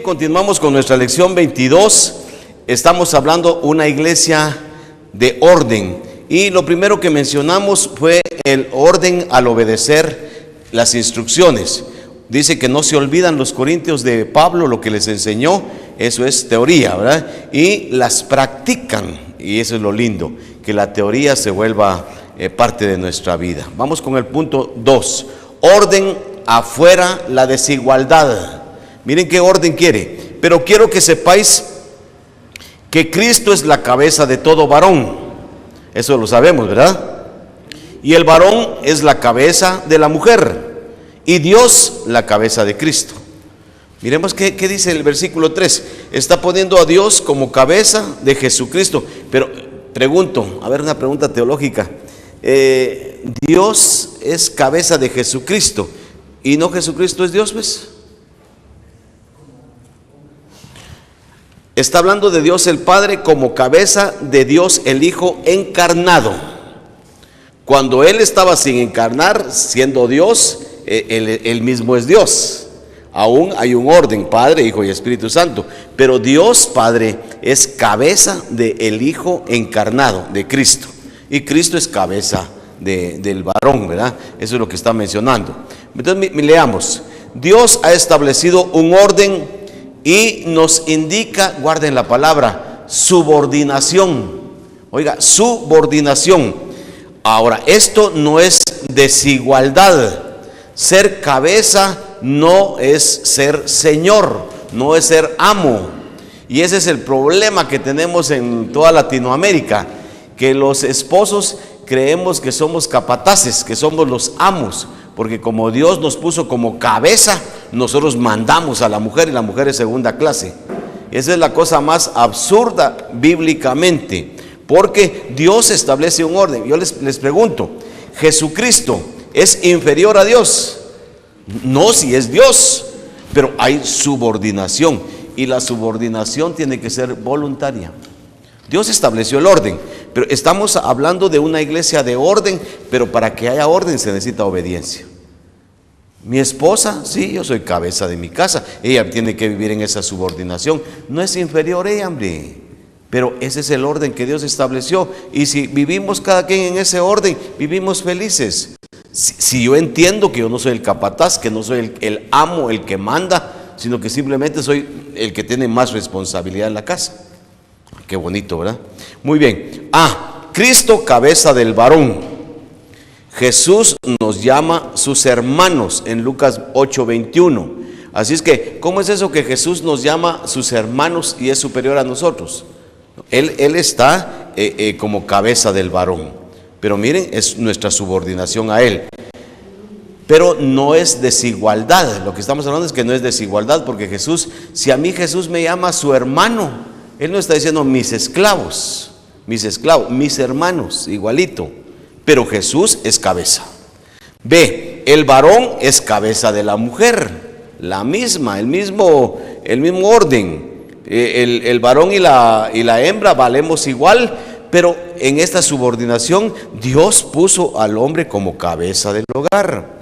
continuamos con nuestra lección 22. Estamos hablando una iglesia de orden. Y lo primero que mencionamos fue el orden al obedecer las instrucciones. Dice que no se olvidan los corintios de Pablo lo que les enseñó. Eso es teoría, ¿verdad? Y las practican. Y eso es lo lindo, que la teoría se vuelva parte de nuestra vida. Vamos con el punto 2. Orden afuera la desigualdad. Miren qué orden quiere. Pero quiero que sepáis que Cristo es la cabeza de todo varón. Eso lo sabemos, ¿verdad? Y el varón es la cabeza de la mujer. Y Dios la cabeza de Cristo. Miremos qué dice el versículo 3. Está poniendo a Dios como cabeza de Jesucristo. Pero pregunto, a ver, una pregunta teológica. Dios es cabeza de Jesucristo. ¿Y no Jesucristo es Dios, pues? Está hablando de Dios el Padre como cabeza de Dios el Hijo encarnado. Cuando Él estaba sin encarnar, siendo Dios, Él mismo es Dios. Aún hay un orden, Padre, Hijo y Espíritu Santo. Pero Dios Padre es cabeza del Hijo encarnado, de Cristo. Y Cristo es cabeza del varón, ¿verdad? Eso es lo que está mencionando. Entonces leamos. Dios ha establecido un orden y nos indica, guarden la palabra, subordinación. Oiga, subordinación. Ahora, esto no es desigualdad. Ser cabeza no es ser señor, no es ser amo. Y ese es el problema que tenemos en toda Latinoamérica, que los esposos creemos que somos capataces, que somos los amos, porque como Dios nos puso como cabeza, nosotros mandamos a la mujer y la mujer es segunda clase. Esa es la cosa más absurda bíblicamente, porque Dios establece un orden. Yo les pregunto, ¿Jesucristo es inferior a Dios? No, si es Dios, pero hay subordinación y la subordinación tiene que ser voluntaria. Dios estableció el orden, pero estamos hablando de una iglesia de orden, pero para que haya orden se necesita obediencia. Mi esposa, sí, yo soy cabeza de mi casa, ella tiene que vivir en esa subordinación. No es inferior ella, hombre, pero ese es el orden que Dios estableció. Y si vivimos cada quien en ese orden, vivimos felices. Si yo entiendo que yo no soy el capataz, que no soy el amo, el que manda, sino que simplemente soy el que tiene más responsabilidad en la casa. Qué bonito, ¿verdad? Muy bien. Cristo, cabeza del varón. Jesús nos llama sus hermanos en Lucas 8:21. Así es que, ¿cómo es eso que Jesús nos llama sus hermanos y es superior a nosotros? Él está como cabeza del varón. Pero miren, es nuestra subordinación a Él. Pero no es desigualdad. Lo que estamos hablando es que no es desigualdad, porque Jesús, si a mí Jesús me llama su hermano, Él no está diciendo mis esclavos, mis hermanos, igualito. Pero Jesús es cabeza. B, el varón es cabeza de la mujer, la misma, el mismo orden. El varón y la hembra valemos igual, pero en esta subordinación Dios puso al hombre como cabeza del hogar.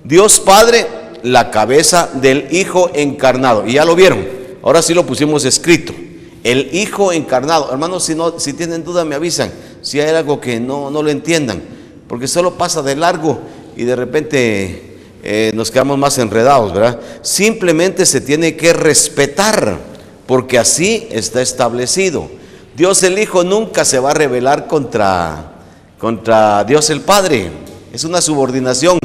Dios Padre, la cabeza del Hijo encarnado. Y ya lo vieron, ahora sí lo pusimos escrito. El Hijo encarnado. Hermanos, si tienen duda me avisan, si hay algo que no lo entiendan, porque solo pasa de largo y de repente nos quedamos más enredados, ¿verdad? Simplemente se tiene que respetar, porque así está establecido. Dios el Hijo nunca se va a rebelar contra Dios el Padre. Es una subordinación.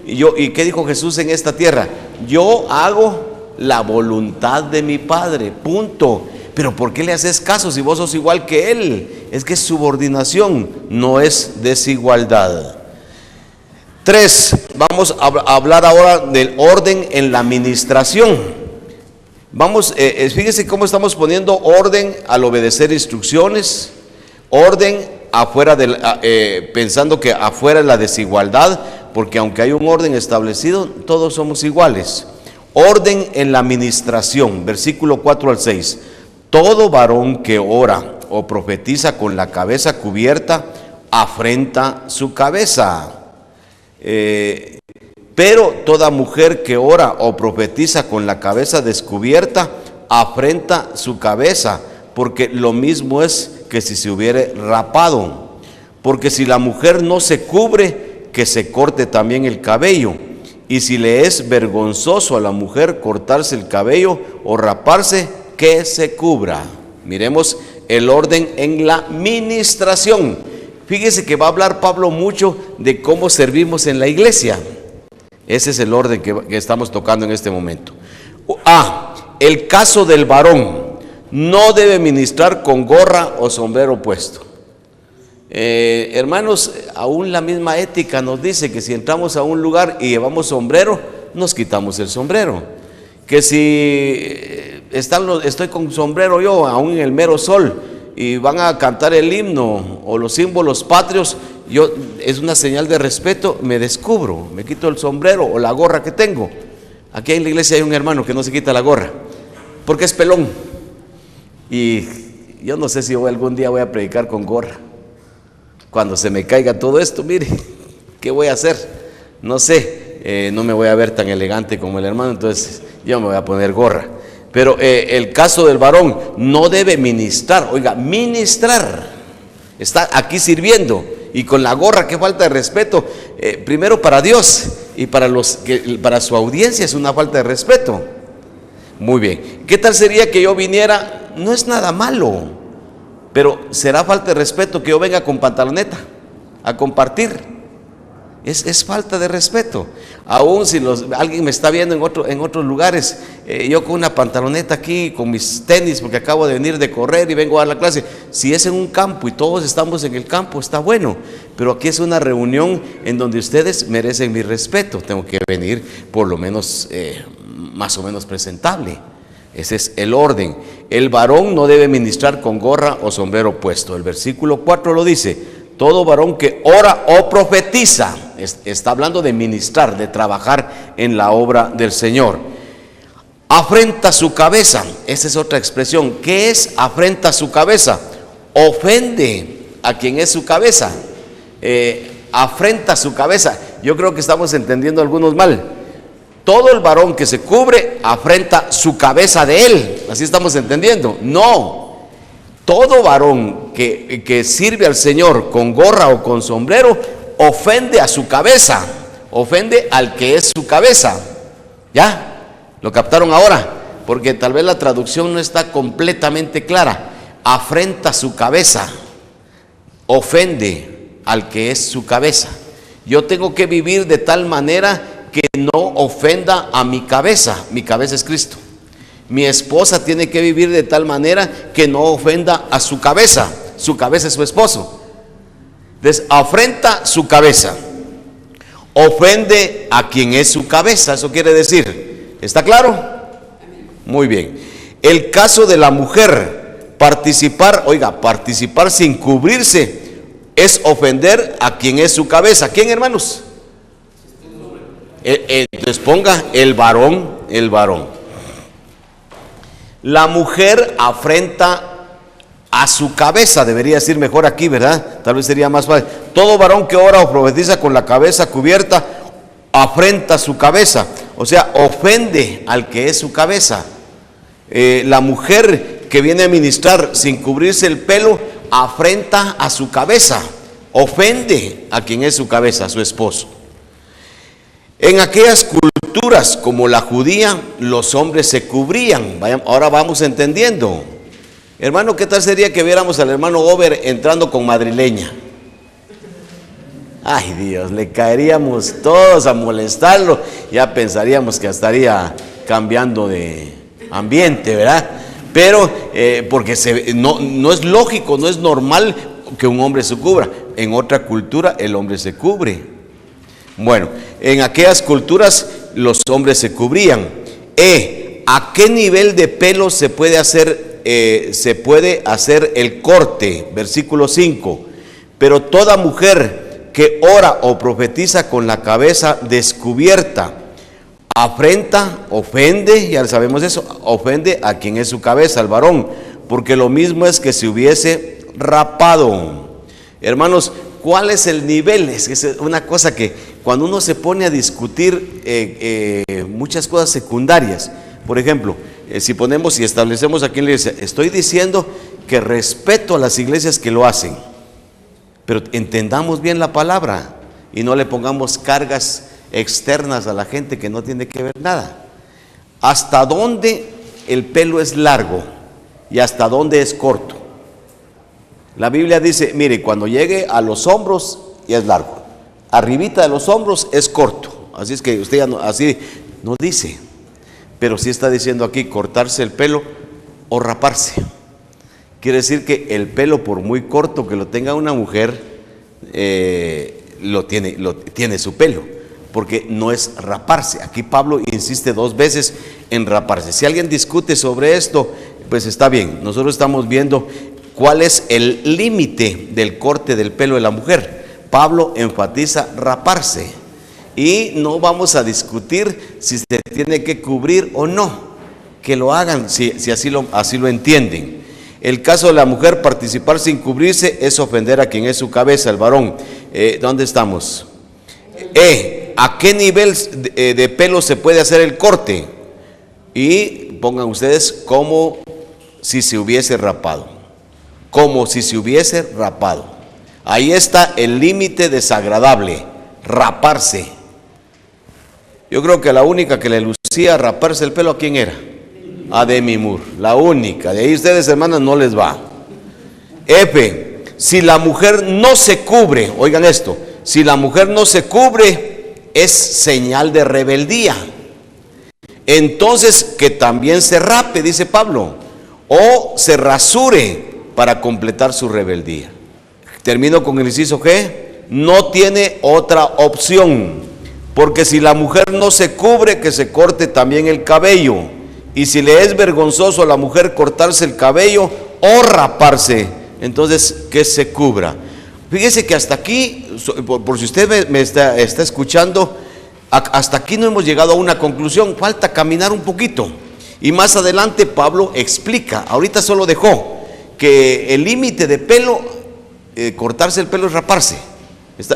¿Y qué dijo Jesús en esta tierra? Yo hago la voluntad de mi Padre, punto. Pero ¿por qué le haces caso si vos sos igual que Él? Es que es subordinación, no es desigualdad. 3, vamos a hablar ahora del orden en la administración. Fíjense cómo estamos poniendo orden al obedecer instrucciones, orden afuera pensando que afuera es la desigualdad, porque aunque hay un orden establecido, todos somos iguales. Orden en la administración, versículo 4 al 6. Todo varón que ora o profetiza con la cabeza cubierta afrenta su cabeza. Pero toda mujer que ora o profetiza con la cabeza descubierta afrenta su cabeza, porque lo mismo es que si se hubiere rapado. Porque si la mujer no se cubre, que se corte también el cabello. Y si le es vergonzoso a la mujer cortarse el cabello o raparse, que se cubra. Miremos el orden en la ministración. Fíjese que va a hablar Pablo mucho de cómo servimos en la iglesia. Ese es el orden que estamos tocando en este momento. El caso del varón. No debe ministrar con gorra o sombrero puesto. Hermanos, aún la misma ética nos dice que si entramos a un lugar y llevamos sombrero, nos quitamos el sombrero. Que si estoy con sombrero yo, aún en el mero sol, y van a cantar el himno o los símbolos patrios, es una señal de respeto, me descubro, me quito el sombrero o la gorra que tengo. Aquí en la iglesia hay un hermano que no se quita la gorra, porque es pelón. Y yo no sé si algún día voy a predicar con gorra. Cuando se me caiga todo esto, mire, ¿qué voy a hacer? No sé, no me voy a ver tan elegante como el hermano, entonces yo me voy a poner gorra. Pero el caso del varón, no debe ministrar. Oiga, ministrar, está aquí sirviendo y con la gorra, qué falta de respeto, primero para Dios y para su audiencia es una falta de respeto. Muy bien, ¿qué tal sería que yo viniera? No es nada malo, pero será falta de respeto que yo venga con pantaloneta a compartir. Es falta de respeto. Aún si alguien me está viendo en otros lugares, yo con una pantaloneta aquí, con mis tenis, porque acabo de venir de correr y vengo a dar la clase. Si es en un campo y todos estamos en el campo, está bueno. Pero aquí es una reunión en donde ustedes merecen mi respeto. Tengo que venir por lo menos más o menos presentable. Ese es el orden. El varón no debe ministrar con gorra o sombrero puesto. El versículo 4 lo dice: todo varón que ora o profetiza, está hablando de ministrar, de trabajar en la obra del Señor, afrenta su cabeza. Esa es otra expresión. ¿Qué es afrenta su cabeza? Ofende a quien es su cabeza. Afrenta su cabeza. Yo creo que estamos entendiendo algunos mal. Todo el varón que se cubre afrenta su cabeza de él. Así estamos entendiendo. No. Todo varón que sirve al Señor con gorra o con sombrero ofende a su cabeza, ofende al que es su cabeza. ¿Ya? ¿Lo captaron ahora? Porque tal vez la traducción no está completamente clara. Afrenta su cabeza, ofende al que es su cabeza. Yo tengo que vivir de tal manera que no ofenda a mi cabeza. Mi cabeza es Cristo. Mi esposa tiene que vivir de tal manera que no ofenda a su cabeza. Su cabeza es su esposo. Entonces, afrenta su cabeza, ofende a quien es su cabeza. Eso quiere decir, ¿está claro? Muy bien. El caso de la mujer, participar sin cubrirse es ofender a quien es su cabeza. ¿Quién, hermanos? Entonces ponga el varón. La mujer afrenta a su cabeza, debería decir mejor aquí, ¿verdad? Tal vez sería más fácil. Todo varón que ora o profetiza con la cabeza cubierta afrenta su cabeza, o sea, ofende al que es su cabeza. La mujer que viene a ministrar sin cubrirse el pelo afrenta a su cabeza, ofende a quien es su cabeza, a su esposo. En aquellas culturas como la judía, los hombres se cubrían. Ahora vamos entendiendo. Hermano, ¿qué tal sería que viéramos al hermano Ober entrando con madrileña? Ay Dios, le caeríamos todos a molestarlo. Ya pensaríamos que estaría cambiando de ambiente, ¿verdad? Pero porque no es lógico, no es normal que un hombre se cubra. En otra cultura el hombre se cubre. Bueno, en aquellas culturas los hombres se cubrían. ¿A qué nivel de pelo se puede hacer el corte? Versículo 5. Pero toda mujer que ora o profetiza con la cabeza descubierta afrenta, ofende, ya sabemos eso, ofende a quien es su cabeza, al varón, porque lo mismo es que si hubiese rapado. Hermanos, ¿cuál es el nivel? Es una cosa que cuando uno se pone a discutir muchas cosas secundarias, por ejemplo, si ponemos y establecemos aquí en la iglesia, estoy diciendo que respeto a las iglesias que lo hacen, pero entendamos bien la palabra y no le pongamos cargas externas a la gente que no tiene que ver nada. ¿Hasta dónde el pelo es largo y hasta dónde es corto? La Biblia dice, mire, cuando llegue a los hombros ya es largo, arribita de los hombros es corto. Así es que usted ya no, así no dice, pero sí está diciendo aquí cortarse el pelo o raparse. Quiere decir que el pelo, por muy corto que lo tenga una mujer, tiene su pelo, porque no es raparse. Aquí Pablo insiste 2 veces en raparse. Si alguien discute sobre esto, pues está bien. Nosotros estamos viendo cuál es el límite del corte del pelo de la mujer. Pablo enfatiza raparse y no vamos a discutir si se tiene que cubrir o no. Que lo hagan si así lo entienden. El caso de la mujer, participar sin cubrirse es ofender a quien es su cabeza, el varón. ¿Dónde estamos? ¿A qué nivel de pelo se puede hacer el corte? Y pongan ustedes como si se hubiese rapado. Como si se hubiese rapado. Ahí está el límite desagradable, raparse. Yo creo que la única que le lucía raparse el pelo, ¿a quién era? A Demi Moore, la única. De ahí ustedes, hermanas, no les va. F, si la mujer no se cubre, oigan esto, si la mujer no se cubre, es señal de rebeldía. Entonces, que también se rape, dice Pablo, o se rasure para completar su rebeldía. Termino con el inciso G, no tiene otra opción, porque si la mujer no se cubre, que se corte también el cabello. Y si le es vergonzoso a la mujer cortarse el cabello o raparse, entonces que se cubra. Fíjese que hasta aquí, por si usted me está escuchando, hasta aquí no hemos llegado a una conclusión, falta caminar un poquito. Y más adelante Pablo explica, ahorita solo dejó que el límite de pelo, cortarse el pelo es raparse.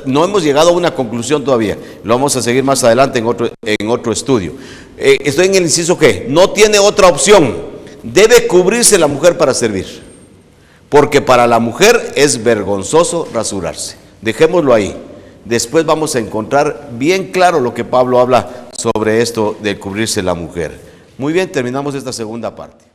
No hemos llegado a una conclusión todavía, lo vamos a seguir más adelante en otro estudio. Estoy en el inciso G, no tiene otra opción, debe cubrirse la mujer para servir, porque para la mujer es vergonzoso rasurarse. Dejémoslo ahí, después vamos a encontrar bien claro lo que Pablo habla sobre esto de cubrirse la mujer. Muy bien, terminamos esta segunda parte.